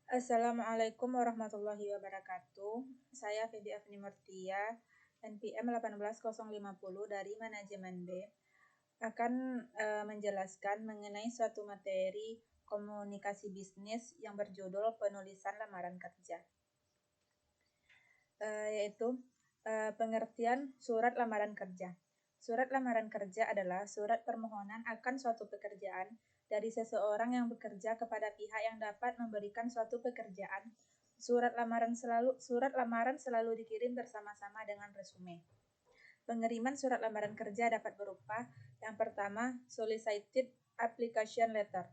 Assalamualaikum warahmatullahi wabarakatuh. Saya Febi Afni Murtia, NPM 18050 dari Manajemen B, akan menjelaskan mengenai suatu materi komunikasi bisnis yang berjudul penulisan lamaran kerja, yaitu pengertian surat lamaran kerja. Surat lamaran kerja adalah surat permohonan akan suatu pekerjaan dari seseorang yang bekerja kepada pihak yang dapat memberikan suatu pekerjaan. Surat lamaran selalu dikirim bersama-sama dengan resume. Pengiriman surat lamaran kerja dapat berupa: yang pertama, solicited application letter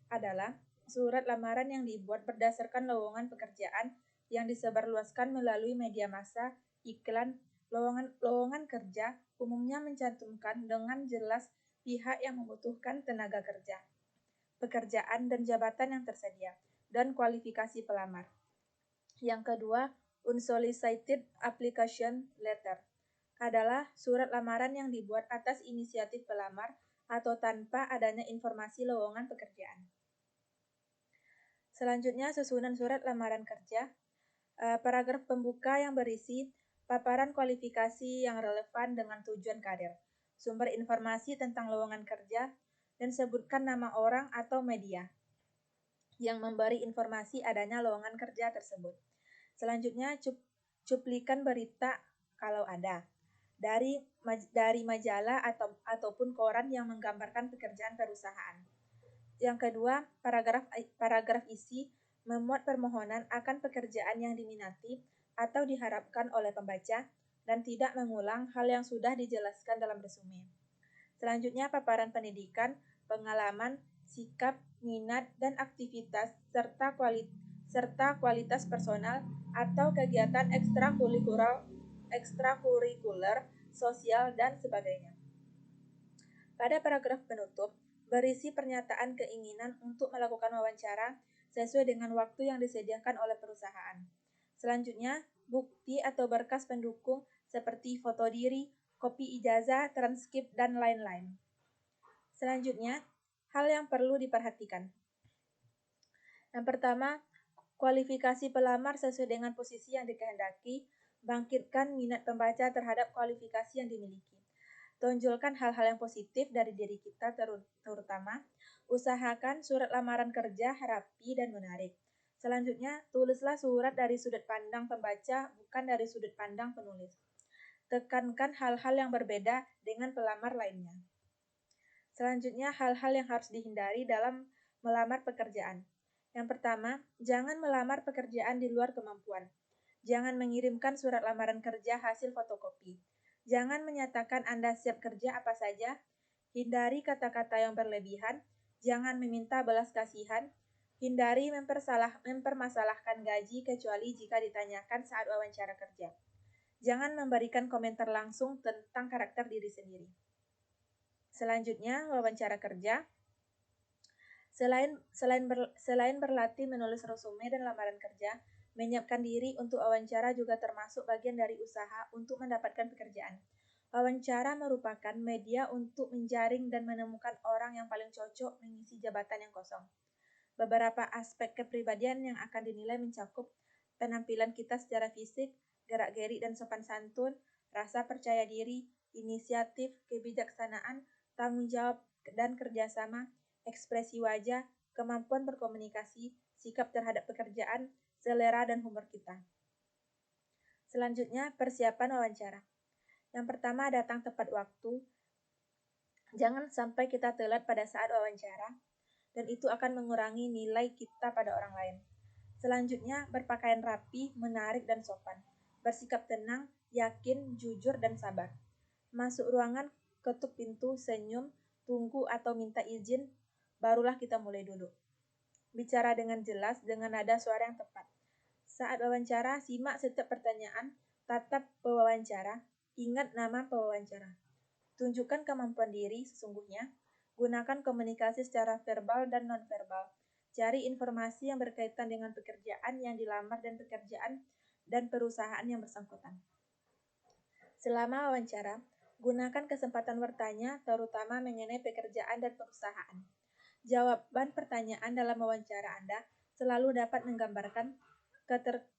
adalah surat lamaran yang dibuat berdasarkan lowongan pekerjaan yang disebarluaskan melalui media massa, iklan. Lowongan kerja umumnya mencantumkan dengan jelas pihak yang membutuhkan tenaga kerja, pekerjaan dan jabatan yang tersedia, dan kualifikasi pelamar. Yang kedua, unsolicited application letter adalah surat lamaran yang dibuat atas inisiatif pelamar atau tanpa adanya informasi lowongan pekerjaan. Selanjutnya, susunan surat lamaran kerja. Paragraf pembuka yang berisi paparan kualifikasi yang relevan dengan tujuan karir, sumber informasi tentang lowongan kerja, dan sebutkan nama orang atau media yang memberi informasi adanya lowongan kerja tersebut. Selanjutnya, cuplikan berita kalau ada dari majalah ataupun koran yang menggambarkan pekerjaan perusahaan. Yang kedua, paragraf isi memuat permohonan akan pekerjaan yang diminati atau diharapkan oleh pembaca dan tidak mengulang hal yang sudah dijelaskan dalam resume. Selanjutnya, paparan pendidikan, pengalaman, sikap, minat, dan aktivitas serta kualitas personal atau kegiatan ekstrakurikuler, sosial, dan sebagainya. Pada paragraf penutup, berisi pernyataan keinginan untuk melakukan wawancara sesuai dengan waktu yang disediakan oleh perusahaan. Selanjutnya, bukti atau berkas pendukung seperti foto diri, kopi ijazah, transkrip, dan lain-lain. Selanjutnya, hal yang perlu diperhatikan. Yang pertama, kualifikasi pelamar sesuai dengan posisi yang dikehendaki, bangkitkan minat pembaca terhadap kualifikasi yang dimiliki. Tonjolkan hal-hal yang positif dari diri kita, terutama usahakan surat lamaran kerja rapi dan menarik. Selanjutnya, tulislah surat dari sudut pandang pembaca, bukan dari sudut pandang penulis. Tekankan hal-hal yang berbeda dengan pelamar lainnya. Selanjutnya, hal-hal yang harus dihindari dalam melamar pekerjaan. Yang pertama, jangan melamar pekerjaan di luar kemampuan. Jangan mengirimkan surat lamaran kerja hasil fotokopi. Jangan menyatakan Anda siap kerja apa saja. Hindari kata-kata yang berlebihan. Jangan meminta belas kasihan. Hindari mempermasalahkan gaji kecuali jika ditanyakan saat wawancara kerja. Jangan memberikan komentar langsung tentang karakter diri sendiri. Selanjutnya, wawancara kerja. Selain berlatih menulis resume dan lamaran kerja, menyiapkan diri untuk wawancara juga termasuk bagian dari usaha untuk mendapatkan pekerjaan. Wawancara merupakan media untuk menjaring dan menemukan orang yang paling cocok mengisi jabatan yang kosong. Beberapa aspek kepribadian yang akan dinilai mencakup penampilan kita secara fisik, gerak-gerik dan sopan santun, rasa percaya diri, inisiatif, kebijaksanaan, tanggung jawab dan kerjasama, ekspresi wajah, kemampuan berkomunikasi, sikap terhadap pekerjaan, selera dan humor kita. Selanjutnya, persiapan wawancara. Yang pertama, datang tepat waktu. Jangan sampai kita telat pada saat wawancara, dan itu akan mengurangi nilai kita pada orang lain. Selanjutnya, berpakaian rapi, menarik, dan sopan. Bersikap tenang, yakin, jujur, dan sabar. Masuk ruangan, ketuk pintu, senyum, tunggu atau minta izin, barulah kita mulai duduk. Bicara dengan jelas, dengan nada suara yang tepat. Saat wawancara, simak setiap pertanyaan, tatap pewawancara, ingat nama pewawancara. Tunjukkan kemampuan diri sesungguhnya, gunakan komunikasi secara verbal dan nonverbal. Cari informasi yang berkaitan dengan pekerjaan yang dilamar dan pekerjaan dan perusahaan yang bersangkutan. Selama wawancara, gunakan kesempatan bertanya, terutama mengenai pekerjaan dan perusahaan. Jawaban pertanyaan dalam wawancara Anda selalu dapat menggambarkan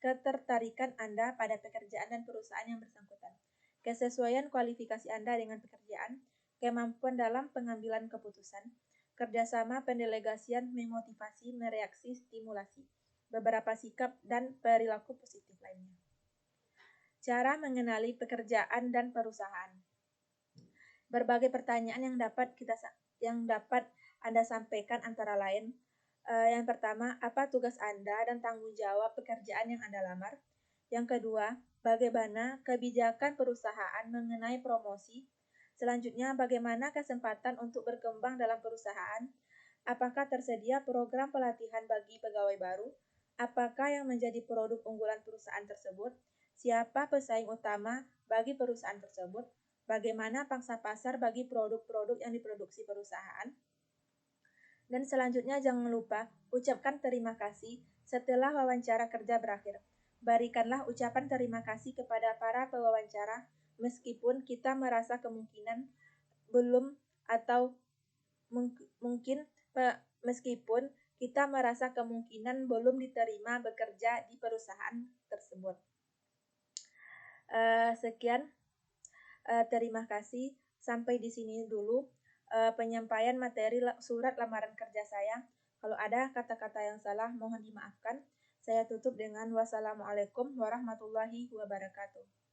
ketertarikan Anda pada pekerjaan dan perusahaan yang bersangkutan, kesesuaian kualifikasi Anda dengan pekerjaan, kemampuan dalam pengambilan keputusan, kerjasama, pendelegasian, memotivasi, mereaksi, stimulasi, beberapa sikap dan perilaku positif lainnya. Cara mengenali pekerjaan dan perusahaan. Berbagai pertanyaan yang dapat Anda sampaikan antara lain, yang pertama, apa tugas Anda dan tanggung jawab pekerjaan yang Anda lamar? Yang kedua, bagaimana kebijakan perusahaan mengenai promosi? Selanjutnya, bagaimana kesempatan untuk berkembang dalam perusahaan? Apakah tersedia program pelatihan bagi pegawai baru? Apakah yang menjadi produk unggulan perusahaan tersebut? Siapa pesaing utama bagi perusahaan tersebut? Bagaimana pangsa pasar bagi produk-produk yang diproduksi perusahaan? Dan selanjutnya jangan lupa ucapkan terima kasih setelah wawancara kerja berakhir. Berikanlah ucapan terima kasih kepada para pewawancara meskipun kita merasa kemungkinan belum atau meskipun kita merasa kemungkinan belum diterima bekerja di perusahaan tersebut. Sekian, terima kasih. Sampai di sini dulu penyampaian materi surat lamaran kerja saya. Kalau ada kata-kata yang salah, mohon dimaafkan. Saya tutup dengan wassalamualaikum warahmatullahi wabarakatuh.